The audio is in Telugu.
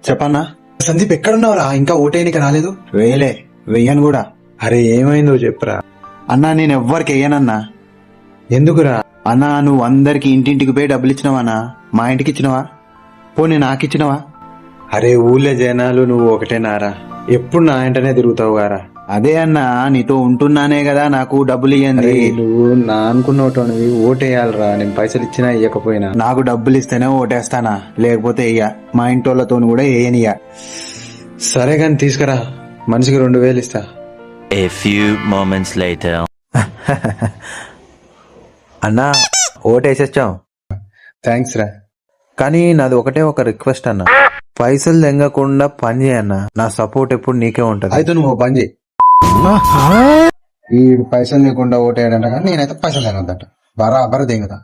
చెప్పన్నా. సందీప్ ఎక్కడున్నావురా? ఇంకా ఓటేయనికి రాలేదు? వేయలే, వెయ్యను కూడా. అరే ఏమైందో చెప్పురా. అన్నా నేను ఎవ్వరికి వెయ్యనన్నా. ఎందుకురా? అన్నా నువ్వు అందరికి ఇంటింటికి పోయి డబ్బులు ఇచ్చినవానా? మా ఇంటికి ఇచ్చినవా? పోనీ నాకు ఇచ్చినవా? అరే ఊళ్ళో జనాలు నువ్వు ఒకటేనారా? ఎప్పుడు నా ఇంటనే తిరుగుతావు గారా? అదే అన్నా, నీతో ఉంటున్నానే కదా నాకు డబ్బులు ఇయ్యండి. నువ్వు నా అనుకున్నవి ఓటేయాలరా. నేను పైసలు ఇచ్చినా ఇయ్యకపోయినా నాకు డబ్బులు ఇస్తేనే ఓటేస్తానా, లేకపోతే ఇయ్య. మా ఇంటోళ్ళతో కూడా వేయనియ్య. సరే గాని తీసుకురా, మనిషికి 2000 ఇస్తా. A few moments later. అన్నా ఓటేసేచ్చాం. థ్యాంక్స్ రా. కానీ నాది ఒకటే ఒక రిక్వెస్ట్ అన్న, పైసలు తెంగకుండా పని చేయన్నా. నా సపోర్ట్ ఎప్పుడు నీకే ఉంటది. అయితే నువ్వు ఓ పని చేయి. ఈ పైసలు లేకుండా ఓటేయడంట, కానీ నేనైతే పైసలు తినొద్దట. బరాబర్ దింగుతా.